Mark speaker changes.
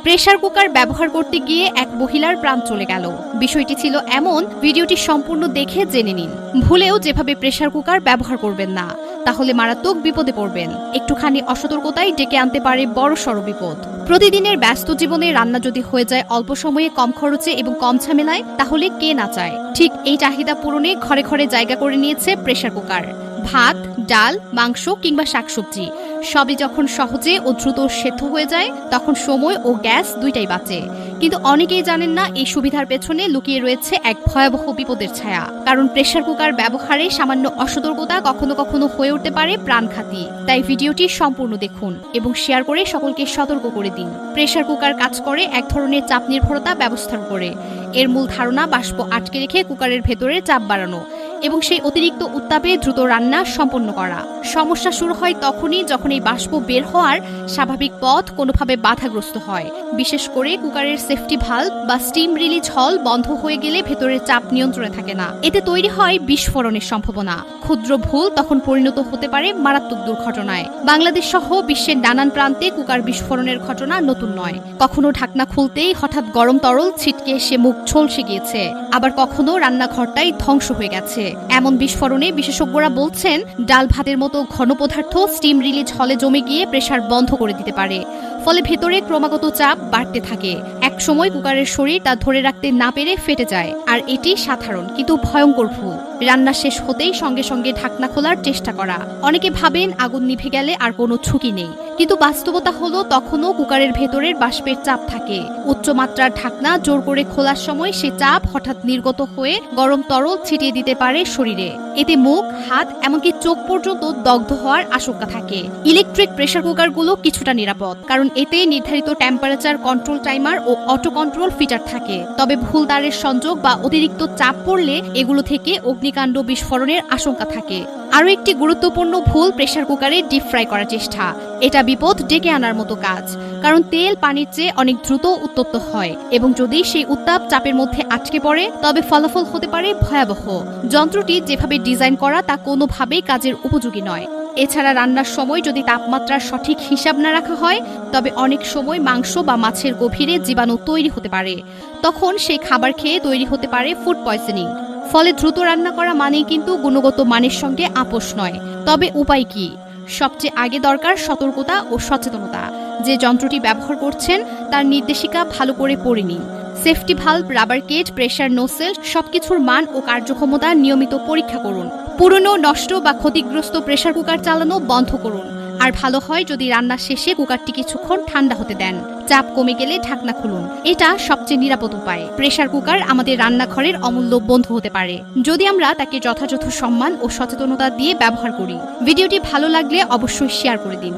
Speaker 1: Pressure cooker ব্যবহার করতে গিয়ে এক মহিলার প্রাণ চলে গেল। বিষয়টি ছিল এমন, ভিডিওটি সম্পূর্ণ দেখে জেনে নিন। ভুলেও যেভাবে প্রেসার কুকার ব্যবহার করবেন না, তাহলে মারাত্মক বিপদে পড়বেন। একটুখানি অসতর্কতাই ডেকে আনতে পারে বড়সড় বিপদ। প্রতিদিনের ব্যস্ত জীবনে রান্না যদি হয়ে যায় অল্প সময়ে, কম খরচে এবং কম ঝামেলায়, তাহলে কে না চায়? ঠিক এই চাহিদা পূরণে ঘরে ঘরে জায়গা করে নিয়েছে প্রেসার কুকার। ভাত, ডাল, মাংস কিংবা শাকসবজি সবই যখন সহজে ও দ্রুত সেদ্ধ হয়ে যায়, তখন সময় ও গ্যাস দুইটাই বাঁচে। কিন্তু অনেকেই জানেন না, এই সুবিধার পেছনে লুকিয়ে রয়েছে এক ভয়াবহ বিপদের ছায়া। কারণ প্রেসার কুকার ব্যবহারে সামান্য অসতর্কতা কখনো কখনো হয়ে উঠতে পারে প্রাণঘাতী। তাই ভিডিওটি সম্পূর্ণ দেখুন এবং শেয়ার করে সকলকে সতর্ক করে দিন। প্রেসার কুকার কাজ করে এক ধরনের চাপ নির্ভরতা ব্যবস্থার উপরে। এর মূল ধারণা বাষ্প আটকে রেখে কুকারের ভেতরে চাপ বাড়ানো এবং সেই অতিরিক্ত উত্তাপে দ্রুত রান্না সম্পন্ন করা। সমস্যা শুরু হয় তখনই যখন এই বাষ্প বের হওয়ার স্বাভাবিক পথ কোনোভাবে বাধাগ্রস্ত হয়। বিশেষ করে কুকারের সেফটি ভালভ বা স্টিম রিলিজ হল বন্ধ হয়ে গেলে ভেতরের চাপ নিয়ন্ত্রণে থাকে না। এতে তৈরি হয় বিস্ফোরণের সম্ভাবনা। ক্ষুদ্র ভুল তখন পরিণত হতে পারে মারাত্মক দুর্ঘটনায়। বাংলাদেশ সহ বিশ্বের নানান প্রান্তে কুকার বিস্ফোরণের ঘটনা নতুন নয়। কখনো ঢাকনা খুলতেই হঠাৎ গরম তরল ছিটকে এসে মুখ ঝলসে গিয়েছে, আবার কখনো রান্নাঘরটাই ধ্বংস হয়ে গেছে। এমন বিস্ফোরণে বিশেষজ্ঞরা বলছেন, ডাল ভাতের মতো ঘন পদার্থ স্টিম রিলিজ হলে জমে গিয়ে প্রেসার বন্ধ করে দিতে পারে। ফলে ভেতরে ক্রমাগত চাপ বাড়তে থাকে। এক সময় কুকারের শরীর তা ধরে রাখতে না পেরে ফেটে যায়। আর এটি সাধারণ কিন্তু ভয়ঙ্কর ভুল। রান্না শেষ হতেই সঙ্গে সঙ্গে ঢাকনা খোলার চেষ্টা করা। অনেকে ভাবেন আগুন নিভে গেলে আর কোনো ঝুঁকি নেই, কিন্তু বাস্তবতা হলো তখনও কুকারের ভেতরের বাষ্পের চাপ থাকে। উচ্চমাত্রার ঢাকনা জোর করে খোলার সময় সে চাপ হঠাৎ নির্গত হয়ে গরম তরল ছিটিয়ে দিতে পারে শরীরে। এতে মুখ, হাত, এমনকি চোখ পর্যন্ত দগ্ধ হওয়ার আশঙ্কা থাকে। ইলেকট্রিক প্রেসার কুকারগুলো কিছুটা নিরাপদ, কারণ এতে নির্ধারিত টেম্পারেচার কন্ট্রোল টাইমার ও অটো কন্ট্রোল ফিচার থাকে। তবে ভুল তারের সংযোগ বা অতিরিক্ত চাপ পড়লে এগুলো থেকে অগ্নিকাণ্ড বিস্ফোরণের আশঙ্কা থাকে। আরও একটি গুরুত্বপূর্ণ ভুল প্রেসার কুকারে ডিপ ফ্রাই করার চেষ্টা। এটা বিপদ ডেকে আনার মতো কাজ, কারণ তেল পানির চেয়ে অনেক দ্রুত উত্তপ্ত হয় এবং যদি সেই উত্তাপ চাপের মধ্যে আটকে পড়ে, তবে ফলাফল হতে পারে ভয়াবহ। যন্ত্রটি যেভাবে ডিজাইন করা তা কোনোভাবেই কাজের উপযোগী নয়। এছাড়া রান্নার সময় যদি তাপমাত্রার সঠিক হিসাব না রাখা হয়, তবে অনেক সময় মাংস বা মাছের গভীরে জীবাণু তৈরি হতে পারে। তখন সেই খাবার খেয়ে তৈরি হতে পারে ফুড পয়জনিং। ফলে দ্রুত রান্না করা মানেই কিন্তু গুণগত মানের সঙ্গে আপোষ নয়। তবে উপায় কি? সবচেয়ে আগে দরকার সতর্কতা ও সচেতনতা। যে যন্ত্রটি ব্যবহার করছেন তার নির্দেশিকা ভালো করে পড়ে নিন। সেফটি ভালভ, রাবার কেজ, প্রেসার নোসেল সবকিছুর মান ও কার্যক্ষমতা নিয়মিত পরীক্ষা করুন। পুরনো, নষ্ট বা ক্ষতিগ্রস্ত প্রেসার কুকার চালানো বন্ধ করুন। আর ভালো হয় যদি রান্না শেষে কুকারটি কিছুক্ষণ ঠান্ডা হতে দেন। চাপ কমে গেলে ঢাকনা খুলুন। এটা সবচেয়ে নিরাপদ উপায়। প্রেসার কুকার আমাদের রান্নাঘরের অমূল্য বন্ধু হতে পারে, যদি আমরা তাকে যথাযথ সম্মান ও সচেতনতা দিয়ে ব্যবহার করি। ভিডিওটি ভালো লাগলে অবশ্যই শেয়ার করে দিন।